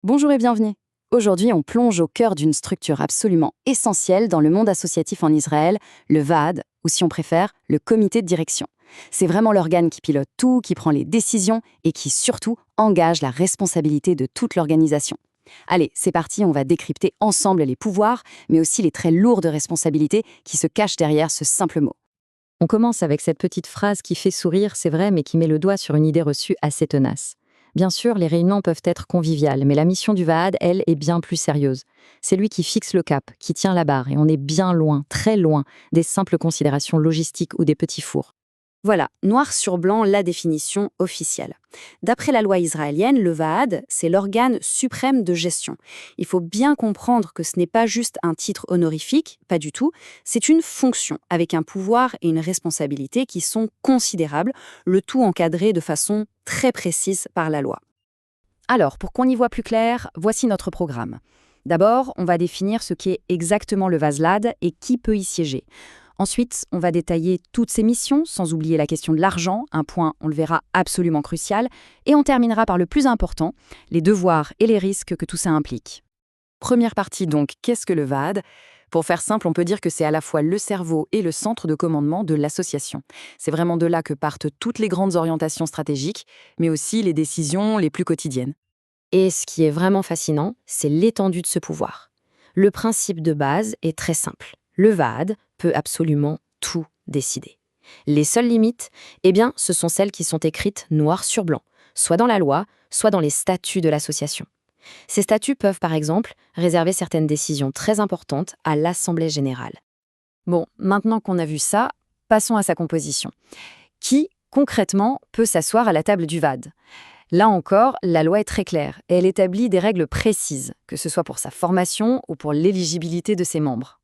Bonjour et bienvenue. Aujourd'hui, on plonge au cœur d'une structure absolument essentielle dans le monde associatif en Israël, le VAAD, ou si on préfère, le comité de direction. C'est vraiment l'organe qui pilote tout, qui prend les décisions et qui surtout engage la responsabilité de toute l'organisation. Allez, c'est parti, on va décrypter ensemble les pouvoirs, mais aussi les très lourdes responsabilités qui se cachent derrière ce simple mot. On commence avec cette petite phrase qui fait sourire, c'est vrai, mais qui met le doigt sur une idée reçue assez tenace. Bien sûr, les réunions peuvent être conviviales, mais la mission du VAAD, elle, est bien plus sérieuse. C'est lui qui fixe le cap, qui tient la barre, et on est bien loin, très loin, des simples considérations logistiques ou des petits fours. Voilà, noir sur blanc, la définition officielle. D'après la loi israélienne, le VAAD, c'est l'organe suprême de gestion. Il faut bien comprendre que ce n'est pas juste un titre honorifique, pas du tout, c'est une fonction avec un pouvoir et une responsabilité qui sont considérables, le tout encadré de façon très précise par la loi. Alors, pour qu'on y voit plus clair, voici notre programme. D'abord, on va définir ce qu'est exactement le VASLAD et qui peut y siéger. Ensuite, on va détailler toutes ses missions, sans oublier la question de l'argent, un point, on le verra, absolument crucial. Et on terminera par le plus important, les devoirs et les risques que tout ça implique. Première partie donc, qu'est-ce que le VAD ? Pour faire simple, on peut dire que c'est à la fois le cerveau et le centre de commandement de l'association. C'est vraiment de là que partent toutes les grandes orientations stratégiques, mais aussi les décisions les plus quotidiennes. Et ce qui est vraiment fascinant, c'est l'étendue de ce pouvoir. Le principe de base est très simple. Le VAAD peut absolument tout décider. Les seules limites, eh bien, ce sont celles qui sont écrites noir sur blanc, soit dans la loi, soit dans les statuts de l'association. Ces statuts peuvent, par exemple, réserver certaines décisions très importantes à l'Assemblée générale. Bon, maintenant qu'on a vu ça, passons à sa composition. Qui, concrètement, peut s'asseoir à la table du VAD ? Là encore, la loi est très claire et elle établit des règles précises, que ce soit pour sa formation ou pour l'éligibilité de ses membres.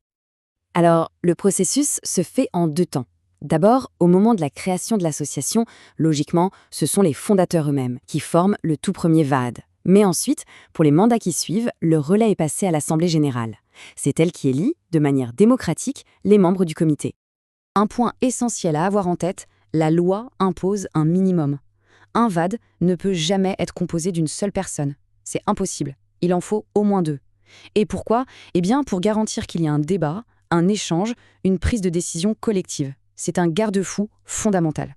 Alors, le processus se fait en 2 temps. D'abord, au moment de la création de l'association, logiquement, ce sont les fondateurs eux-mêmes qui forment le tout premier VAD. Mais ensuite, pour les mandats qui suivent, le relais est passé à l'Assemblée générale. C'est elle qui élit, de manière démocratique, les membres du comité. Un point essentiel à avoir en tête, la loi impose un minimum. Un VAD ne peut jamais être composé d'une seule personne. C'est impossible. Il en faut au moins 2. Et pourquoi ? Eh bien, pour garantir qu'il y a un débat, un échange, une prise de décision collective. C'est un garde-fou fondamental.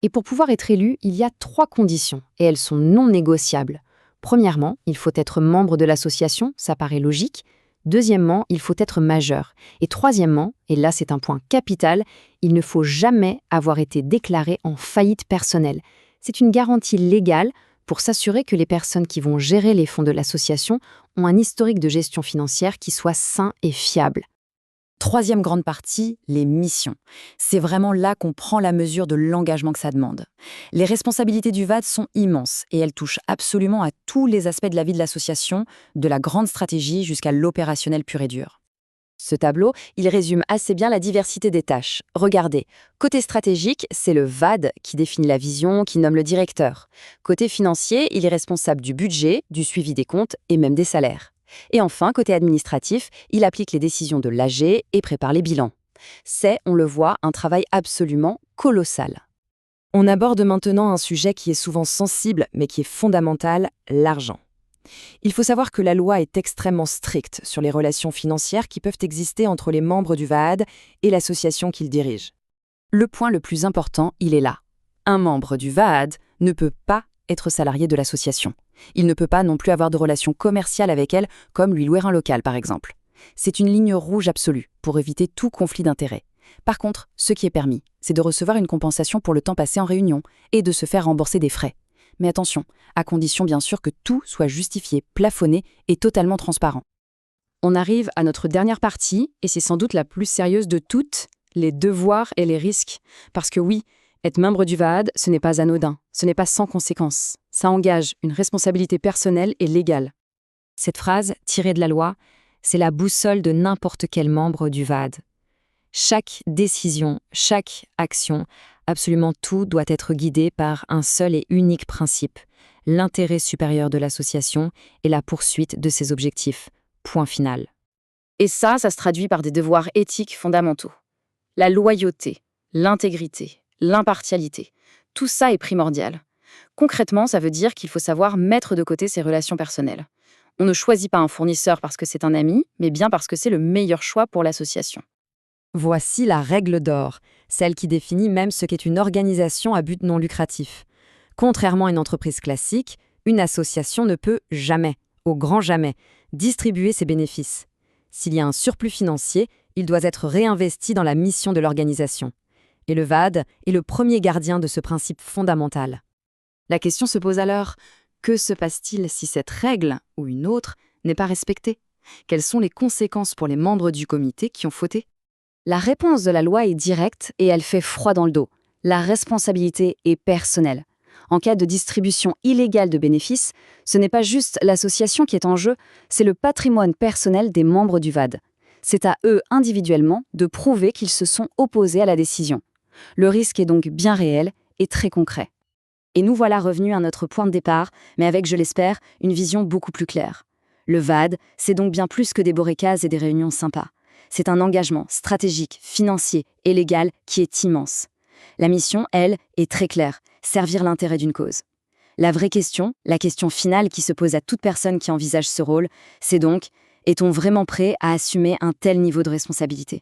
Et pour pouvoir être élu, il y a 3 conditions, et elles sont non négociables. Premièrement, il faut être membre de l'association, ça paraît logique. Deuxièmement, il faut être majeur. Et troisièmement, et là c'est un point capital, il ne faut jamais avoir été déclaré en faillite personnelle. C'est une garantie légale pour s'assurer que les personnes qui vont gérer les fonds de l'association ont un historique de gestion financière qui soit sain et fiable. Troisième grande partie, les missions. C'est vraiment là qu'on prend la mesure de l'engagement que ça demande. Les responsabilités du VAD sont immenses et elles touchent absolument à tous les aspects de la vie de l'association, de la grande stratégie jusqu'à l'opérationnel pur et dur. Ce tableau, il résume assez bien la diversité des tâches. Regardez, côté stratégique, c'est le VAD qui définit la vision, qui nomme le directeur. Côté financier, il est responsable du budget, du suivi des comptes et même des salaires. Et enfin, côté administratif, il applique les décisions de l'AG et prépare les bilans. C'est, on le voit, un travail absolument colossal. On aborde maintenant un sujet qui est souvent sensible, mais qui est fondamental, l'argent. Il faut savoir que la loi est extrêmement stricte sur les relations financières qui peuvent exister entre les membres du VAAD et l'association qu'il dirige. Le point le plus important, il est là. Un membre du VAAD ne peut pas être salarié de l'association. Il ne peut pas non plus avoir de relations commerciales avec elle, comme lui louer un local par exemple. C'est une ligne rouge absolue pour éviter tout conflit d'intérêts. Par contre, ce qui est permis, c'est de recevoir une compensation pour le temps passé en réunion et de se faire rembourser des frais. Mais attention, à condition bien sûr que tout soit justifié, plafonné et totalement transparent. On arrive à notre dernière partie, et c'est sans doute la plus sérieuse de toutes, les devoirs et les risques. Parce que oui, être membre du VAAD, ce n'est pas anodin, ce n'est pas sans conséquences. Ça engage une responsabilité personnelle et légale. Cette phrase, tirée de la loi, c'est la boussole de n'importe quel membre du VAAD. Chaque décision, chaque action, absolument tout doit être guidé par un seul et unique principe, l'intérêt supérieur de l'association et la poursuite de ses objectifs. Point final. Et ça se traduit par des devoirs éthiques fondamentaux. La loyauté, l'intégrité, l'impartialité, tout ça est primordial. Concrètement, ça veut dire qu'il faut savoir mettre de côté ses relations personnelles. On ne choisit pas un fournisseur parce que c'est un ami, mais bien parce que c'est le meilleur choix pour l'association. Voici la règle d'or, celle qui définit même ce qu'est une organisation à but non lucratif. Contrairement à une entreprise classique, une association ne peut jamais, au grand jamais, distribuer ses bénéfices. S'il y a un surplus financier, il doit être réinvesti dans la mission de l'organisation. Et le VAD est le premier gardien de ce principe fondamental. La question se pose alors, que se passe-t-il si cette règle, ou une autre, n'est pas respectée? Quelles sont les conséquences pour les membres du comité qui ont fauté? La réponse de la loi est directe et elle fait froid dans le dos. La responsabilité est personnelle. En cas de distribution illégale de bénéfices, ce n'est pas juste l'association qui est en jeu, c'est le patrimoine personnel des membres du VAD. C'est à eux individuellement de prouver qu'ils se sont opposés à la décision. Le risque est donc bien réel et très concret. Et nous voilà revenus à notre point de départ, mais avec, je l'espère, une vision beaucoup plus claire. Le VAD, c'est donc bien plus que des borécases et des réunions sympas. C'est un engagement stratégique, financier et légal qui est immense. La mission, elle, est très claire, servir l'intérêt d'une cause. La vraie question, la question finale qui se pose à toute personne qui envisage ce rôle, c'est donc, est-on vraiment prêt à assumer un tel niveau de responsabilité ?